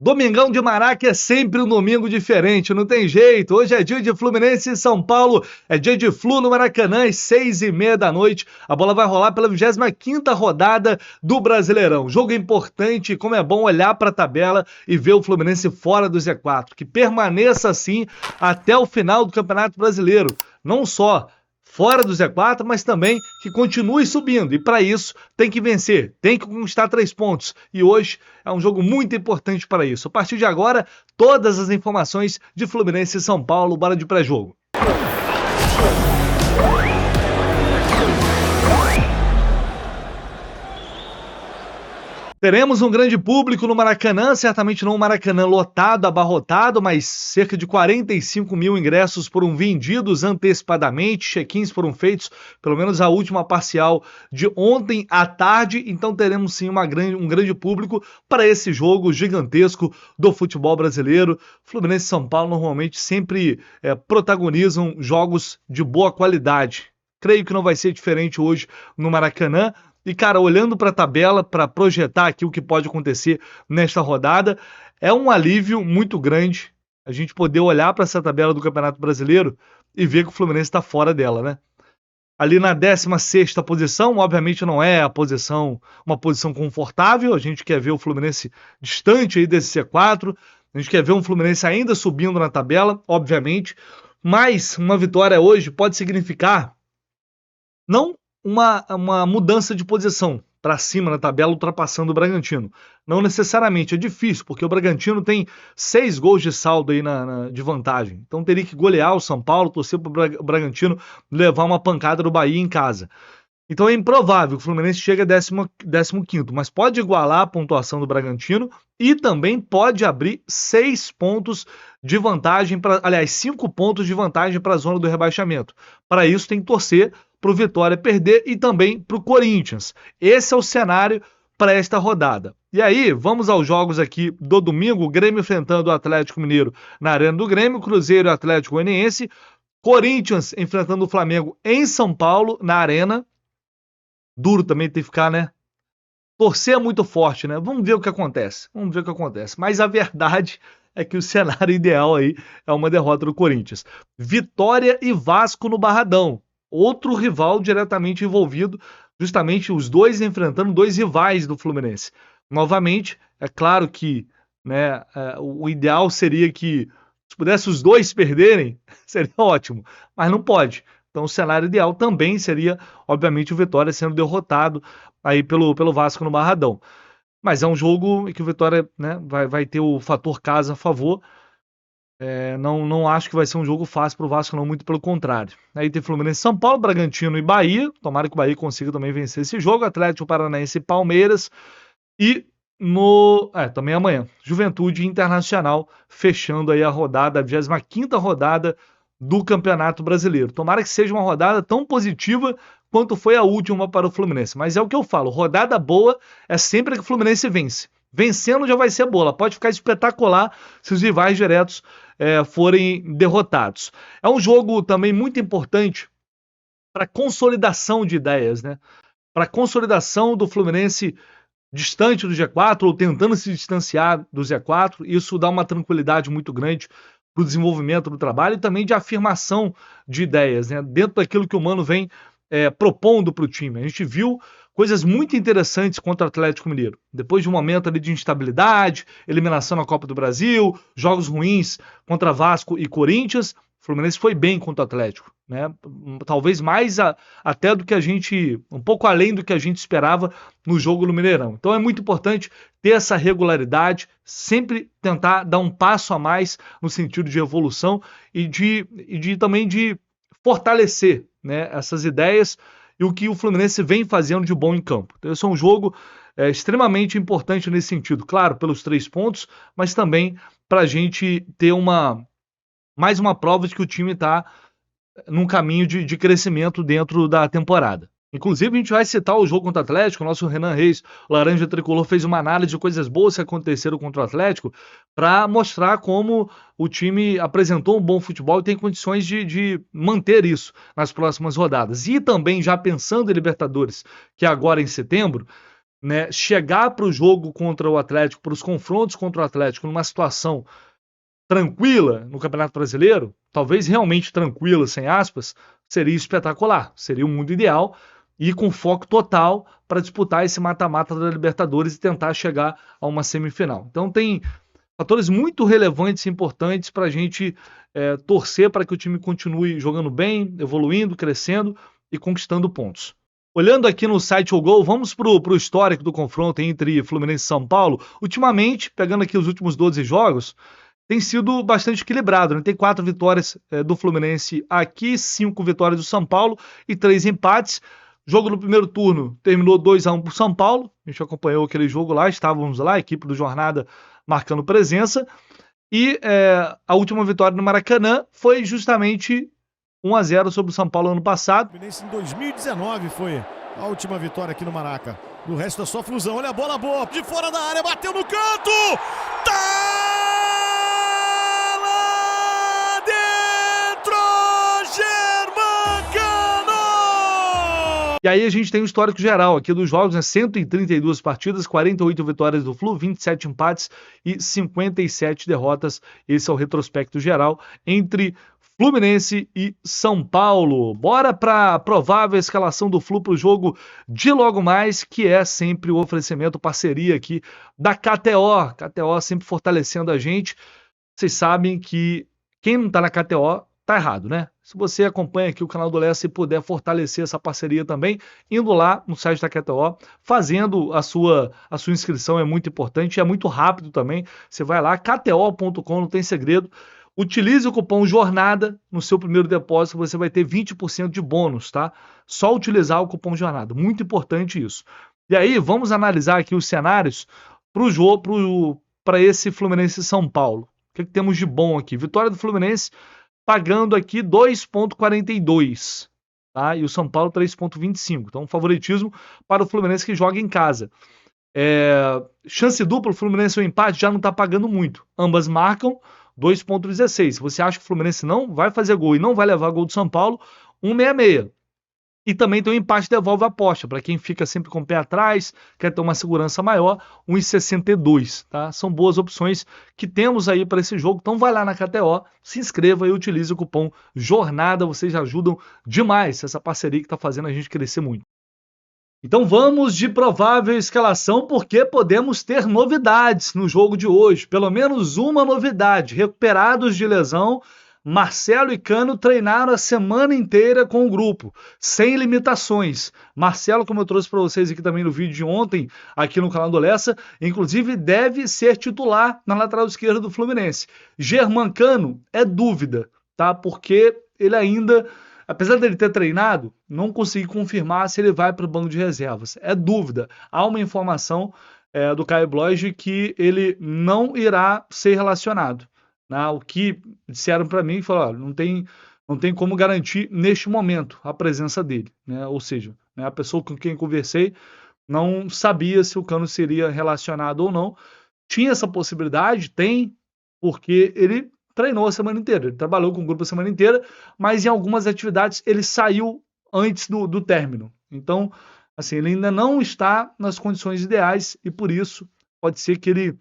Domingão de Maraca é sempre um domingo diferente, não tem jeito. Hoje é dia de Fluminense e São Paulo, é dia de Flu no Maracanã, às 6h30 da noite. A bola vai rolar pela 25ª rodada do Brasileirão. Jogo importante, como é bom olhar para a tabela e ver o Fluminense fora do Z4. Que permaneça assim até o final do Campeonato Brasileiro. Não só fora do Z4, mas também que continue subindo. E para isso tem que vencer, tem que conquistar 3 pontos. E hoje é um jogo muito importante para isso. A partir de agora, todas as informações de Fluminense e São Paulo, bora de pré-jogo. Teremos um grande público no Maracanã, certamente não um Maracanã lotado, abarrotado, mas cerca de 45 mil ingressos foram vendidos antecipadamente, check-ins foram feitos, pelo menos a última parcial de ontem à tarde, então teremos sim um grande público para esse jogo gigantesco do futebol brasileiro. Fluminense e São Paulo normalmente sempre protagonizam jogos de boa qualidade. Creio que não vai ser diferente hoje no Maracanã. E, cara, olhando para a tabela, para projetar aqui o que pode acontecer nesta rodada, é um alívio muito grande a gente poder olhar para essa tabela do Campeonato Brasileiro e ver que o Fluminense está fora dela, né? Ali na 16ª posição, obviamente não é uma posição confortável, a gente quer ver o Fluminense distante aí desse C4, a gente quer ver um Fluminense ainda subindo na tabela, obviamente, mas uma vitória hoje pode significar não uma mudança de posição para cima na tabela, ultrapassando o Bragantino. Não necessariamente, é difícil, porque o Bragantino tem 6 gols de saldo aí de vantagem. Então teria que golear o São Paulo, torcer para o Bragantino levar uma pancada do Bahia em casa. Então é improvável que o Fluminense chegue a 15º, mas pode igualar a pontuação do Bragantino e também pode abrir 6 pontos de vantagem, 5 pontos de vantagem para a zona do rebaixamento. Para isso tem que torcer para o Vitória perder e também para o Corinthians. Esse é o cenário para esta rodada. E aí, vamos aos jogos aqui do domingo, o Grêmio enfrentando o Atlético Mineiro na Arena do Grêmio, Cruzeiro e Atlético Goianiense, Corinthians enfrentando o Flamengo em São Paulo, na Arena. Duro também ter que ficar, né? Torcer é muito forte, né? Vamos ver o que acontece. Mas a verdade é que o cenário ideal aí é uma derrota do Corinthians. Vitória e Vasco no Barradão. Outro rival diretamente envolvido, justamente os dois enfrentando 2 rivais do Fluminense. Novamente, é claro que, né, o ideal seria que, se pudesse os dois perderem, seria ótimo, mas não pode. Então o cenário ideal também seria, obviamente, o Vitória sendo derrotado aí pelo Vasco no Barradão. Mas é um jogo em que o Vitória, né, vai ter o fator casa a favor. Não acho que vai ser um jogo fácil para o Vasco, não, muito pelo contrário. Aí tem Fluminense, São Paulo, Bragantino e Bahia. Tomara que o Bahia consiga também vencer esse jogo. Atlético Paranaense e Palmeiras. E também amanhã, Juventude Internacional, fechando aí a rodada, a 25ª rodada do Campeonato Brasileiro. Tomara que seja uma rodada tão positiva quanto foi a última para o Fluminense. Mas é o que eu falo, rodada boa é sempre que o Fluminense vence. Vencendo já vai ser boa, pode ficar espetacular se os rivais diretos forem derrotados. É um jogo também muito importante para consolidação de ideias, né? Para consolidação do Fluminense distante do G4 ou tentando se distanciar do Z4. Isso dá uma tranquilidade muito grande para o desenvolvimento do trabalho e também de afirmação de ideias, né? Dentro daquilo que o Mano vem propondo para o time. A gente viu coisas muito interessantes contra o Atlético Mineiro. Depois de um momento ali de instabilidade, eliminação na Copa do Brasil, jogos ruins contra Vasco e Corinthians, o Fluminense foi bem contra o Atlético, né? Talvez mais até do que um pouco além do que a gente esperava no jogo no Mineirão. Então é muito importante ter essa regularidade, sempre tentar dar um passo a mais no sentido de evolução e também de fortalecer, né, essas ideias e o que o Fluminense vem fazendo de bom em campo. Então esse é um jogo extremamente importante nesse sentido, claro, pelos 3 pontos, mas também para a gente ter mais uma prova de que o time está num caminho de crescimento dentro da temporada. Inclusive, a gente vai citar o jogo contra o Atlético. O nosso Renan Reis, Laranja Tricolor, fez uma análise de coisas boas que aconteceram contra o Atlético para mostrar como o time apresentou um bom futebol e tem condições de manter isso nas próximas rodadas. E também, já pensando em Libertadores, que é agora em setembro, né, chegar para o jogo contra o Atlético, para os confrontos contra o Atlético, numa situação tranquila no Campeonato Brasileiro, talvez realmente tranquila, sem aspas, seria espetacular, seria o mundo ideal e com foco total para disputar esse mata-mata da Libertadores e tentar chegar a uma semifinal. Então tem fatores muito relevantes e importantes para a gente torcer para que o time continue jogando bem, evoluindo, crescendo e conquistando pontos. Olhando aqui no site O Gol, vamos para o histórico do confronto entre Fluminense e São Paulo. Ultimamente, pegando aqui os últimos 12 jogos, tem sido bastante equilibrado, né? Tem 4 vitórias do Fluminense aqui, 5 vitórias do São Paulo e 3 empates. Jogo no primeiro turno terminou 2-1 para o São Paulo. A gente acompanhou aquele jogo lá, estávamos lá, a equipe do Jornada marcando presença. E a última vitória no Maracanã foi justamente 1-0 sobre o São Paulo ano passado. O Fluminense em 2019 foi a última vitória aqui no Maraca. Do resto é só flusão. Olha a bola boa, de fora da área, bateu no canto! Tá! E aí a gente tem o histórico geral aqui dos jogos, né? 132 partidas, 48 vitórias do Flu, 27 empates e 57 derrotas. Esse é o retrospecto geral entre Fluminense e São Paulo. Bora para a provável escalação do Flu para o jogo de logo mais, que é sempre o oferecimento, parceria aqui da KTO. KTO sempre fortalecendo a gente. Vocês sabem que quem não está na KTO tá errado, né? Se você acompanha aqui o canal do Lessa e puder fortalecer essa parceria também, indo lá no site da KTO, fazendo a sua inscrição é muito importante, é muito rápido também. Você vai lá, kto.com, não tem segredo. Utilize o cupom JORNADA no seu primeiro depósito, você vai ter 20% de bônus, tá? Só utilizar o cupom JORNADA, muito importante isso. E aí, vamos analisar aqui os cenários para o jogo, para esse Fluminense São Paulo. O que temos de bom aqui? Vitória do Fluminense pagando aqui 2,42, tá? E o São Paulo 3,25. Então, favoritismo para o Fluminense que joga em casa. Chance dupla, o Fluminense o empate já não está pagando muito. Ambas marcam 2,16. Se você acha que o Fluminense não vai fazer gol e não vai levar gol do São Paulo, 1,66. E também tem o empate devolve a aposta, para quem fica sempre com o pé atrás, quer ter uma segurança maior, 1,62, tá? São boas opções que temos aí para esse jogo. Então vai lá na KTO, se inscreva e utilize o cupom JORNADA, vocês ajudam demais essa parceria que está fazendo a gente crescer muito. Então vamos de provável escalação, porque podemos ter novidades no jogo de hoje. Pelo menos uma novidade. Recuperados de lesão, Marcelo e Cano treinaram a semana inteira com o grupo, sem limitações. Marcelo, como eu trouxe para vocês aqui também no vídeo de ontem, aqui no canal do Lessa, inclusive deve ser titular na lateral esquerda do Fluminense. Germancano é dúvida, tá? Porque ele ainda, apesar dele ter treinado, não consegui confirmar se ele vai para o banco de reservas. É dúvida. Há uma informação do Caio Bloge que ele não irá ser relacionado. O que disseram para mim, falaram, não tem como garantir neste momento a presença dele, né? Ou seja, né, a pessoa com quem conversei não sabia se o Cano seria relacionado ou não. Tinha essa possibilidade, tem, porque ele treinou a semana inteira, ele trabalhou com o grupo a semana inteira, mas em algumas atividades ele saiu antes do término. Então, assim, ele ainda não está nas condições ideais e por isso pode ser que ele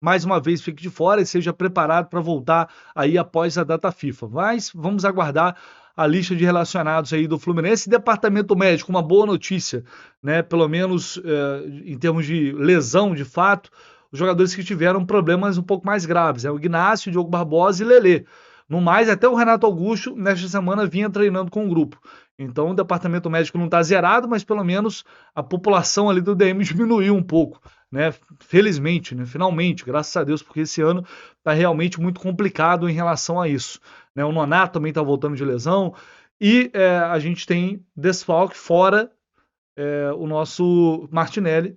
mais uma vez fique de fora e seja preparado para voltar aí após a data FIFA. Mas vamos aguardar a lista de relacionados aí do Fluminense. Departamento médico, uma boa notícia, né? Pelo menos em termos de lesão, de fato, os jogadores que tiveram problemas um pouco mais graves, o Ignacio, o Diogo Barbosa e Lelê. No mais, até o Renato Augusto, nesta semana, vinha treinando com o grupo. Então, o departamento médico não está zerado, mas pelo menos a população ali do DM diminuiu um pouco, né? Felizmente, né? Finalmente, graças a Deus, porque esse ano está realmente muito complicado em relação a isso, né? O Nonato também está voltando de lesão e a gente tem desfalque fora o nosso Martinelli.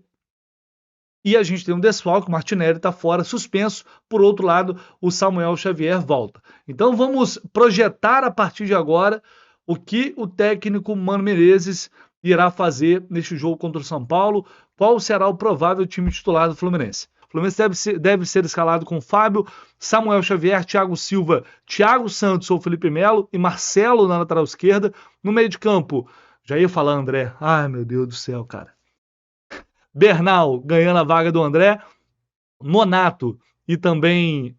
E a gente tem um desfalque, o Martinelli está fora, suspenso. Por outro lado, o Samuel Xavier volta. Então vamos projetar a partir de agora o que o técnico Mano Menezes irá fazer neste jogo contra o São Paulo. Qual será o provável time titular do Fluminense? O Fluminense deve ser escalado com Fábio, Samuel Xavier, Thiago Silva, Thiago Santos ou Felipe Melo e Marcelo na lateral esquerda. No meio de campo, já ia falar André. Ai, meu Deus do céu, cara. Bernal ganhando a vaga do André, Nonato e também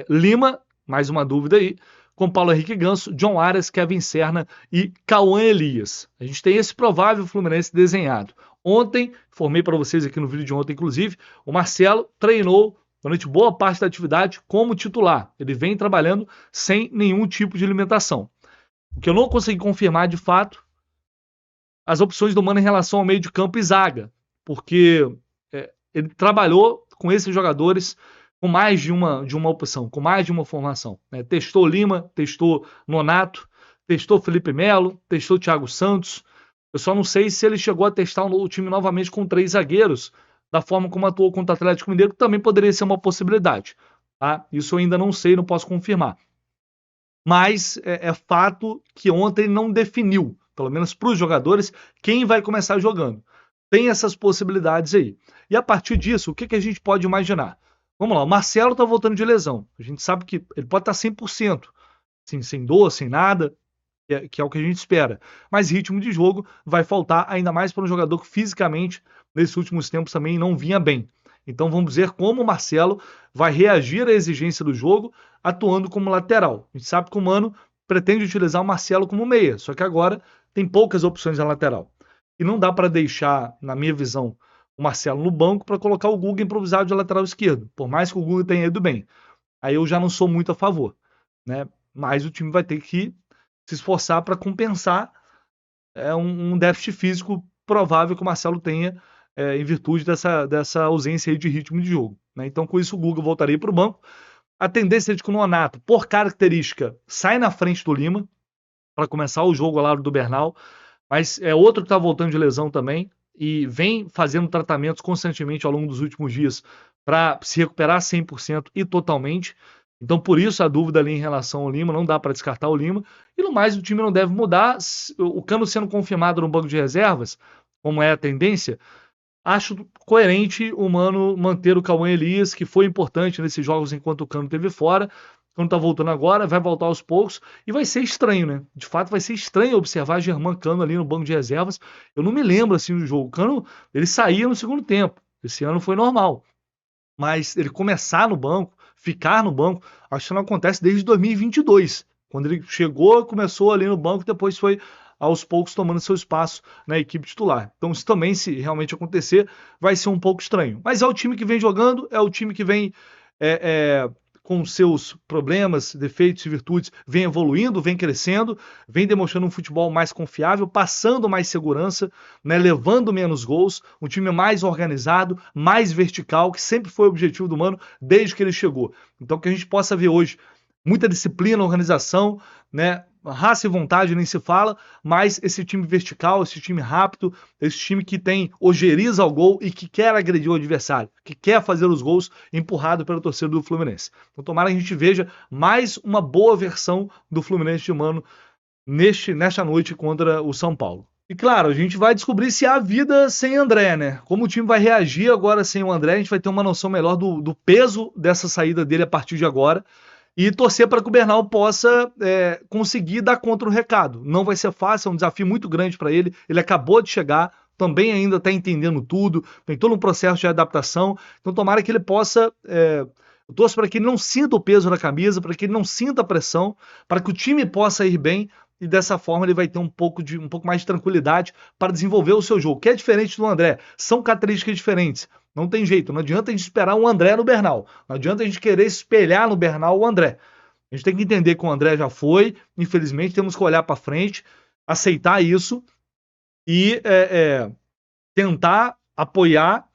Lima, mais uma dúvida aí, com Paulo Henrique Ganso, John Arias, Kevin Serna e Cauã Elias. A gente tem esse provável Fluminense desenhado. Ontem, informei para vocês aqui no vídeo de ontem, inclusive, o Marcelo treinou durante boa parte da atividade como titular. Ele vem trabalhando sem nenhum tipo de limitação. O que eu não consegui confirmar de fato, as opções do Mano em relação ao meio de campo e zaga, porque ele trabalhou com esses jogadores com mais de uma opção, com mais de uma formação. Né? Testou Lima, testou Nonato, testou Felipe Melo, testou Thiago Santos. Eu só não sei se ele chegou a testar o time novamente com 3 zagueiros, da forma como atuou contra o Atlético Mineiro, que também poderia ser uma possibilidade. Tá? Isso eu ainda não sei, não posso confirmar. Mas é fato que ontem ele não definiu, pelo menos para os jogadores, quem vai começar jogando. Tem essas possibilidades aí. E a partir disso, o que a gente pode imaginar? Vamos lá, o Marcelo está voltando de lesão. A gente sabe que ele pode estar 100%, assim, sem dor, sem nada, que é o que a gente espera. Mas ritmo de jogo vai faltar, ainda mais para um jogador que fisicamente, nesses últimos tempos, também não vinha bem. Então vamos ver como o Marcelo vai reagir à exigência do jogo, atuando como lateral. A gente sabe que o Mano pretende utilizar o Marcelo como meia, só que agora tem poucas opções na lateral. E não dá para deixar, na minha visão, o Marcelo no banco para colocar o Guga improvisado de lateral esquerdo, por mais que o Guga tenha ido bem. Aí eu já não sou muito a favor, né? Mas o time vai ter que se esforçar para compensar um déficit físico provável que o Marcelo tenha em virtude dessa ausência aí de ritmo de jogo. Né? Então, com isso, o Guga voltaria para o banco. A tendência é de que o Nonato, por característica, sai na frente do Lima para começar o jogo ao lado do Bernal, mas é outro que está voltando de lesão também e vem fazendo tratamentos constantemente ao longo dos últimos dias para se recuperar 100% e totalmente. Então, por isso, a dúvida ali em relação ao Lima, não dá para descartar o Lima. E no mais, o time não deve mudar. O Cano sendo confirmado no banco de reservas, como é a tendência, acho coerente o Mano manter o Cauã Elias, que foi importante nesses jogos enquanto o Cano esteve fora. O Cano tá voltando agora, vai voltar aos poucos, e vai ser estranho, né? De fato, vai ser estranho observar Germán Cano ali no banco de reservas. Eu não me lembro, assim, do jogo. O Cano, ele saía no segundo tempo. Esse ano foi normal. Mas ele começar no banco, ficar no banco, acho que não acontece desde 2022, quando ele chegou, começou ali no banco, depois foi aos poucos tomando seu espaço na equipe titular. Então isso também, se realmente acontecer, vai ser um pouco estranho. Mas é o time que vem jogando, é o time que vem com seus problemas, defeitos e virtudes, vem evoluindo, vem crescendo, vem demonstrando um futebol mais confiável, passando mais segurança, né, levando menos gols, um time mais organizado, mais vertical, que sempre foi o objetivo do Mano desde que ele chegou. Então que a gente possa ver hoje muita disciplina, organização, né, raça e vontade nem se fala, mas esse time vertical, esse time rápido, esse time que tem ojeriza ao gol e que quer agredir o adversário, que quer fazer os gols empurrado pela torcida do Fluminense. Então tomara que a gente veja mais uma boa versão do Fluminense de Mano nesta noite contra o São Paulo. E claro, a gente vai descobrir se há vida sem André, né? Como o time vai reagir agora sem o André, a gente vai ter uma noção melhor do peso dessa saída dele a partir de agora. E torcer para que o Bernal possa conseguir dar contra o recado. Não vai ser fácil, é um desafio muito grande para ele. Ele acabou de chegar, também ainda está entendendo tudo, tem todo um processo de adaptação. Então, tomara que ele possa. Eu torço para que ele não sinta o peso da camisa, para que ele não sinta a pressão, para que o time possa ir bem. E dessa forma ele vai ter um pouco mais de tranquilidade para desenvolver o seu jogo, que é diferente do André. São características diferentes. Não tem jeito, não adianta a gente esperar um André no Bernal. Não adianta a gente querer espelhar no Bernal o André. A gente tem que entender que o André já foi, infelizmente temos que olhar para frente, aceitar isso e tentar apoiar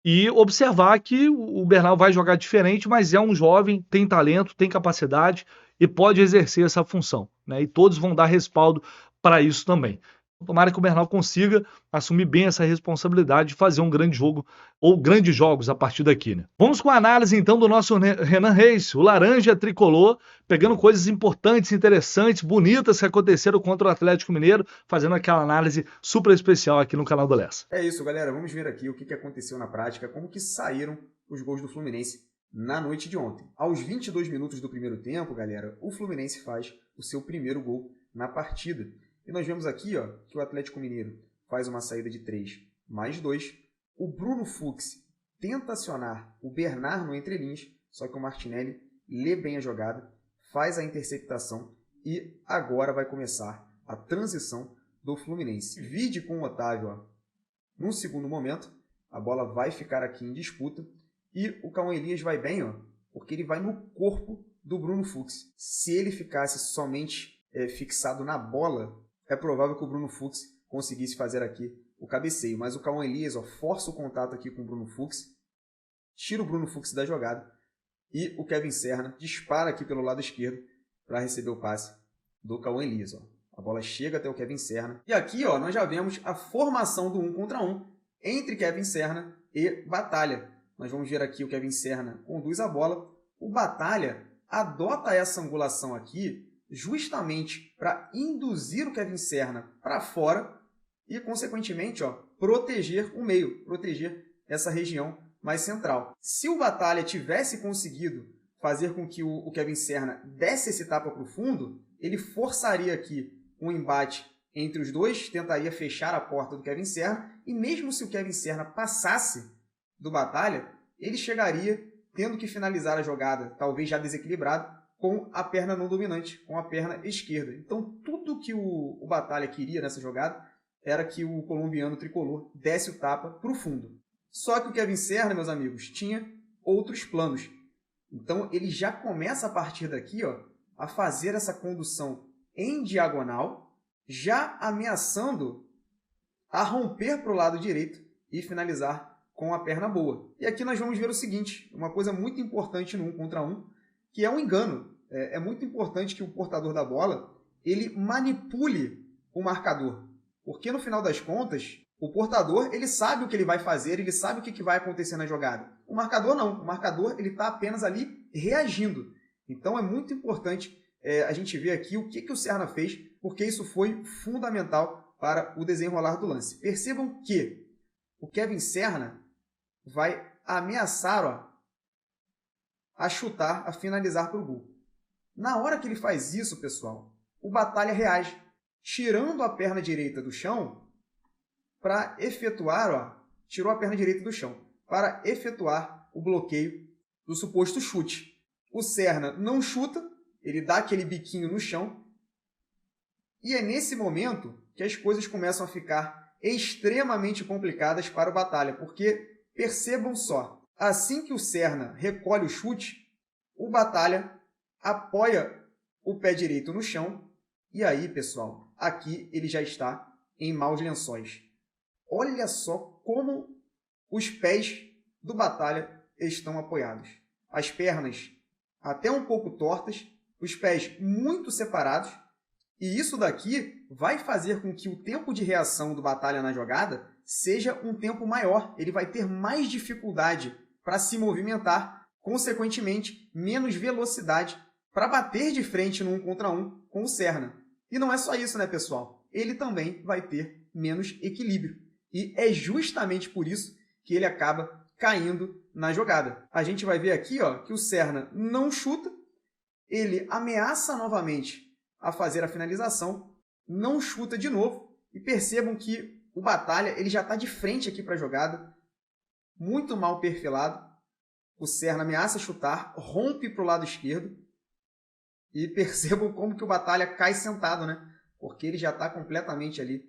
e observar que o Bernal vai jogar diferente, mas é um jovem, tem talento, tem capacidade e pode exercer essa função. Né? E todos vão dar respaldo para isso também. Tomara que o Bernal consiga assumir bem essa responsabilidade de fazer um grande jogo ou grandes jogos a partir daqui, né? Vamos com a análise então do nosso Renan Reis, o laranja tricolor, pegando coisas importantes, interessantes, bonitas que aconteceram contra o Atlético Mineiro, fazendo aquela análise super especial aqui no canal do Lessa. É isso, galera. Vamos ver aqui o que aconteceu na prática, como que saíram os gols do Fluminense na noite de ontem. Aos 22 minutos do primeiro tempo, galera, o Fluminense faz o seu primeiro gol na partida. E nós vemos aqui, ó, que o Atlético Mineiro faz uma saída de 3 mais 2 O Bruno Fux tenta acionar o Bernard no entrelinhas, só que o Martinelli lê bem a jogada, faz a interceptação e agora vai começar a transição do Fluminense. Vide com o Otávio, ó. Num segundo momento, a bola vai ficar aqui em disputa e o Cauã Elias vai bem, ó, porque ele vai no corpo do Bruno Fux. Se ele ficasse somente fixado na bola, é provável que o Bruno Fux conseguisse fazer aqui o cabeceio. Mas o Cauã Elias, ó, força o contato aqui com o Bruno Fux, tira o Bruno Fux da jogada e o Kevin Serna dispara aqui pelo lado esquerdo para receber o passe do Cauã Elias. Ó. A bola chega até o Kevin Serna. E aqui, ó, nós já vemos a formação do 1 contra 1 entre Kevin Serna e Batalha. Nós vamos ver aqui o Kevin Serna conduz a bola. O Batalha adota essa angulação aqui justamente para induzir o Kevin Serna para fora e, consequentemente, ó, proteger o meio, proteger essa região mais central. Se o Batalha tivesse conseguido fazer com que o Kevin Serna desse esse tapa para o fundo, ele forçaria aqui um embate entre os dois, tentaria fechar a porta do Kevin Serna, e mesmo se o Kevin Serna passasse do Batalha, ele chegaria tendo que finalizar a jogada, talvez já desequilibrado, com a perna não dominante, com a perna esquerda. Então, tudo que o Batalha queria nessa jogada era que o colombiano tricolor desse o tapa para o fundo. Só que o Kevin Serna, meus amigos, tinha outros planos. Então, ele já começa a partir daqui, ó, a fazer essa condução em diagonal, já ameaçando a romper para o lado direito e finalizar com a perna boa. E aqui nós vamos ver o seguinte, uma coisa muito importante no 1 contra 1, que é um engano. É muito importante que o portador da bola ele manipule o marcador. Porque no final das contas, o portador ele sabe o que ele vai fazer, ele sabe o que vai acontecer na jogada. O marcador não. O marcador ele está apenas ali reagindo. Então é muito importante a gente ver aqui o que o Serna fez, porque isso foi fundamental para o desenrolar do lance. Percebam que o Kevin Serna vai ameaçar, ó, a chutar, a finalizar para o gol. Na hora que ele faz isso, pessoal, o Batalha reage, tirando a perna direita do chão para efetuar, ó, tirou a perna direita do chão, para efetuar o bloqueio do suposto chute. O Serna não chuta, ele dá aquele biquinho no chão, e é nesse momento que as coisas começam a ficar extremamente complicadas para o Batalha, porque percebam só, assim que o Serna recolhe o chute, o Batalha apoia o pé direito no chão, e aí, pessoal, aqui ele já está em maus lençóis. Olha só como os pés do Batalha estão apoiados. As pernas até um pouco tortas, os pés muito separados, e isso daqui vai fazer com que o tempo de reação do Batalha na jogada seja um tempo maior. Ele vai ter mais dificuldade para se movimentar, consequentemente, menos velocidade para bater de frente no 1 contra 1 com o Serna. E não é só isso, né, pessoal? Ele também vai ter menos equilíbrio. E é justamente por isso que ele acaba caindo na jogada. A gente vai ver aqui, ó, que o Serna não chuta, ele ameaça novamente a fazer a finalização, não chuta de novo, e percebam que o Batalha ele já está de frente aqui para a jogada, muito mal perfilado. O Serna ameaça chutar, rompe para o lado esquerdo, e percebam como que o Batalha cai sentado, né? Porque ele já está completamente ali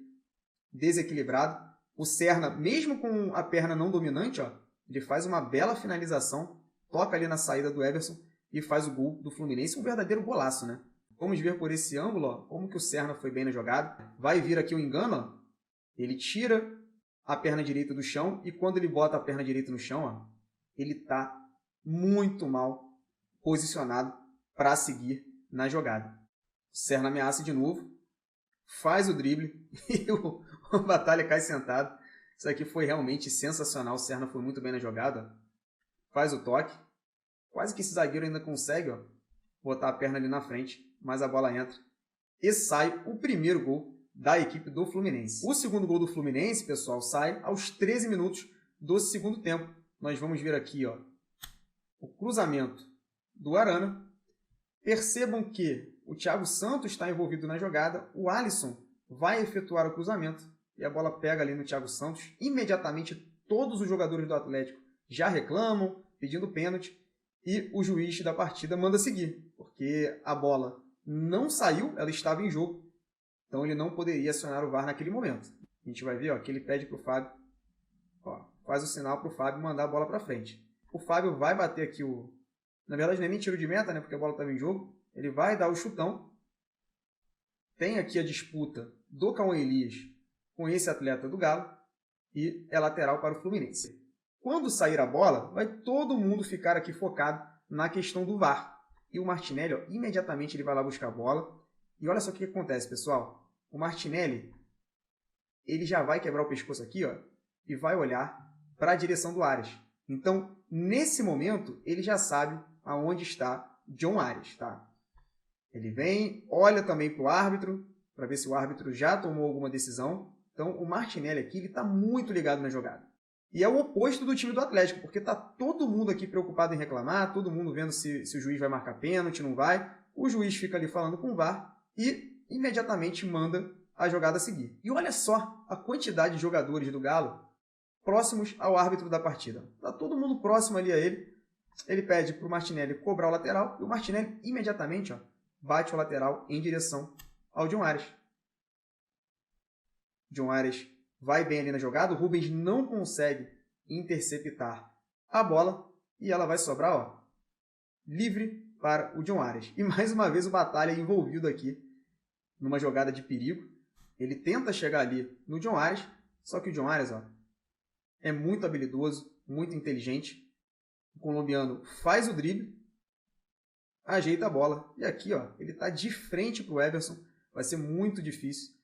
desequilibrado. O Serna, mesmo com a perna não dominante, ó, ele faz uma bela finalização, toca ali na saída do Everson e faz o gol do Fluminense, um verdadeiro golaço, né? Vamos ver por esse ângulo, ó, como que o Serna foi bem na jogada. Vai vir aqui o engano, ó. Ele tira a perna direita do chão e quando ele bota a perna direita no chão, ó, ele está muito mal posicionado para seguir na jogada. O Serna ameaça de novo, faz o drible e o Batalha cai sentado. Isso aqui foi realmente sensacional. O Serna foi muito bem na jogada. Faz o toque. Quase que esse zagueiro ainda consegue, ó, botar a perna ali na frente, mas a bola entra. E sai o primeiro gol da equipe do Fluminense. O segundo gol do Fluminense, pessoal, sai aos 13 minutos do segundo tempo. Nós vamos ver aqui, ó, o cruzamento do Arana. Percebam que o Thiago Santos está envolvido na jogada. O Alisson vai efetuar o cruzamento e a bola pega ali no Thiago Santos. Imediatamente todos os jogadores do Atlético já reclamam, pedindo pênalti, e o juiz da partida manda seguir, porque a bola não saiu, ela estava em jogo, então ele não poderia acionar o VAR naquele momento. A gente vai ver ó, que ele pede para o Fábio, ó, faz o sinal para o Fábio mandar a bola para frente. O Fábio vai bater aqui o... Na verdade não é nem tiro de meta, né, porque a bola estava em jogo. Ele vai dar o chutão. Tem aqui a disputa do Cauã Elias com esse atleta do Galo e é lateral para o Fluminense. Quando sair a bola, vai todo mundo ficar aqui focado na questão do VAR. E o Martinelli, ó, imediatamente ele vai lá buscar a bola. E olha só o que acontece, pessoal. O Martinelli, ele já vai quebrar o pescoço aqui, ó, e vai olhar para a direção do Arias. Então, nesse momento, ele já sabe aonde está John Arias, tá? Ele vem, olha também para o árbitro, para ver se o árbitro já tomou alguma decisão. Então, o Martinelli aqui, ele está muito ligado na jogada. E é o oposto do time do Atlético, porque está todo mundo aqui preocupado em reclamar, todo mundo vendo se o juiz vai marcar pênalti, não vai. O juiz fica ali falando com o VAR e imediatamente manda a jogada a seguir. E olha só a quantidade de jogadores do Galo próximos ao árbitro da partida. Está todo mundo próximo ali a ele. Ele pede para o Martinelli cobrar o lateral e o Martinelli imediatamente ó, bate o lateral em direção ao John Arias. John Arias vai bem ali na jogada, o Rubens não consegue interceptar a bola e ela vai sobrar ó, livre para o John Arias. E mais uma vez o Batalha é envolvido aqui numa jogada de perigo. Ele tenta chegar ali no John Arias, só que o John Arias ó, é muito habilidoso, muito inteligente. O colombiano faz o drible, ajeita a bola. E aqui ó, ele está de frente para o Everson. Vai ser muito difícil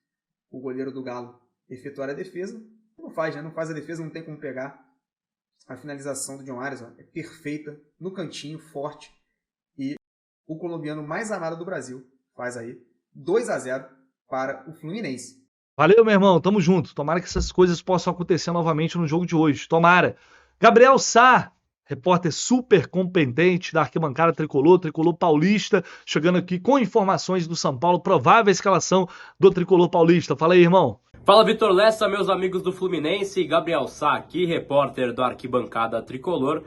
o goleiro do Galo efetuar a defesa. Não faz, né? Não faz a defesa, não tem como pegar. A finalização do John Arias ó, é perfeita, no cantinho, forte. E o colombiano mais amado do Brasil faz aí 2-0 para o Fluminense. Valeu, meu irmão. Tamo junto. Tomara que essas coisas possam acontecer novamente no jogo de hoje. Tomara. Gabriel Sá, repórter super competente da arquibancada tricolor paulista, chegando aqui com informações do São Paulo, provável escalação do tricolor paulista. Fala aí, irmão. Fala, Vitor Lessa, meus amigos do Fluminense, Gabriel Sá aqui, repórter do Arquibancada Tricolor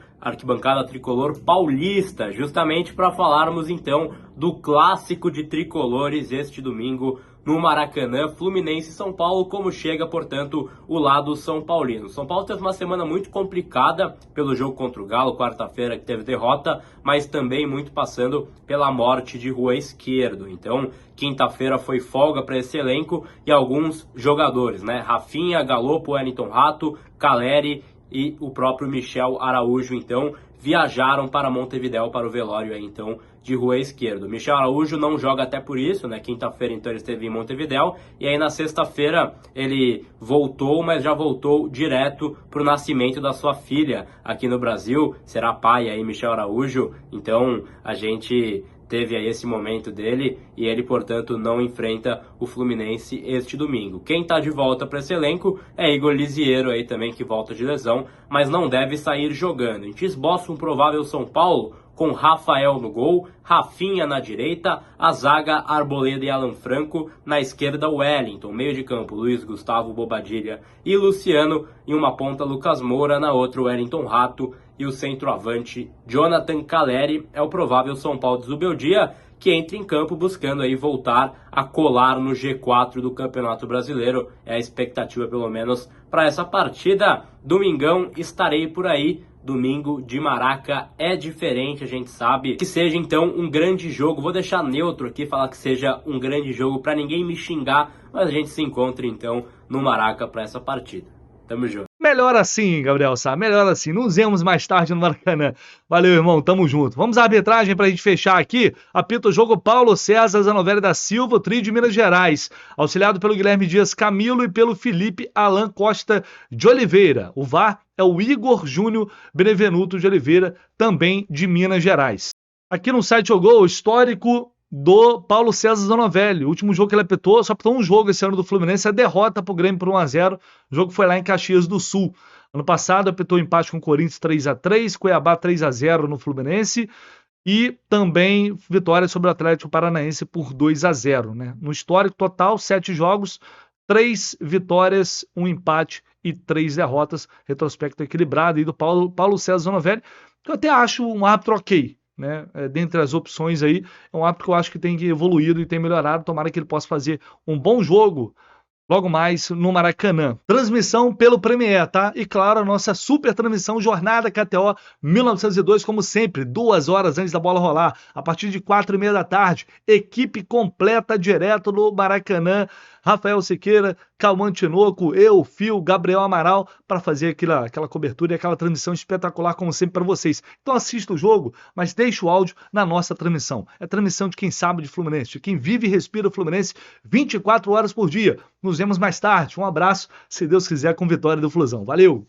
paulista, justamente para falarmos então do clássico de tricolores este domingo no Maracanã, Fluminense e São Paulo, como chega, portanto, o lado São Paulino. São Paulo teve uma semana muito complicada pelo jogo contra o Galo, quarta-feira que teve derrota, mas também muito passando pela morte de Rua Esquerdo. Então, quinta-feira foi folga para esse elenco e alguns jogadores, né? Rafinha, Galopo, Wellington Rato, Caleri e o próprio Michel Araújo, então, viajaram para Montevidéu para o velório aí, então, de Rua Esquerdo. Michel Araújo não joga até por isso, né? Quinta-feira, então, ele esteve em Montevidéu. E aí, na sexta-feira, ele voltou, mas já voltou direto para o nascimento da sua filha aqui no Brasil. Será pai aí, Michel Araújo. Então, a gente teve aí esse momento dele e ele, portanto, não enfrenta o Fluminense este domingo. Quem tá de volta para esse elenco é Igor Lisieiro aí também, que volta de lesão, mas não deve sair jogando. A gente esboça um provável São Paulo com Rafael no gol, Rafinha na direita, a zaga Arboleda e Alan Franco, na esquerda Wellington, meio de campo Luiz Gustavo Bobadilha e Luciano, em uma ponta Lucas Moura, na outra Wellington Rato e o centroavante Jonathan Caleri. É o provável São Paulo de Zubeldia, que entra em campo buscando aí voltar a colar no G4 do Campeonato Brasileiro. É a expectativa, pelo menos, para essa partida. Domingão estarei por aí. Domingo de Maraca é diferente, a gente sabe. Que seja, então, um grande jogo. Vou deixar neutro aqui, falar que seja um grande jogo para ninguém me xingar. Mas a gente se encontra, então, no Maraca para essa partida. Tamo junto. Melhor assim, Gabriel Sá, melhor assim. Nos vemos mais tarde no Maracanã. Valeu, irmão, tamo junto. Vamos à arbitragem pra gente fechar aqui. Apita o jogo Paulo César Zanovelli da Silva, o trio de Minas Gerais, auxiliado pelo Guilherme Dias Camilo e pelo Felipe Alan Costa de Oliveira. O VAR é o Igor Júnior Benevenuto de Oliveira, também de Minas Gerais. Aqui no site Jogou, histórico do Paulo César Zanovelli. O último jogo que ele apitou, só apitou um jogo esse ano do Fluminense, a derrota pro Grêmio por 1-0. O jogo foi lá em Caxias do Sul. Ano passado apitou empate com o Corinthians 3-3, Cuiabá 3-0 no Fluminense e também vitória sobre o Atlético Paranaense por 2-0, né? No histórico total, 7 jogos, 3 vitórias, 1 empate e 3 derrotas. Retrospecto equilibrado aí do Paulo César Zonovelli, que eu até acho um árbitro ok, né? Dentre as opções aí, é um árbitro que eu acho que tem evoluído e tem melhorado. Tomara que ele possa fazer um bom jogo logo mais no Maracanã. Transmissão pelo Premier, tá? E claro, a nossa super transmissão Jornada KTO 1902, como sempre, 2 horas antes da bola rolar, a partir de 4h30 da tarde, equipe completa direto no Maracanã. Rafael Siqueira, Cauã Tinoco, eu, Fio, Gabriel Amaral, para fazer aquela cobertura e aquela transmissão espetacular, como sempre, para vocês. Então assista o jogo, mas deixa o áudio na nossa transmissão. É transmissão de quem sabe de Fluminense, de quem vive e respira o Fluminense 24 horas por dia. Nos vemos mais tarde. Um abraço, se Deus quiser, com vitória do Flusão. Valeu!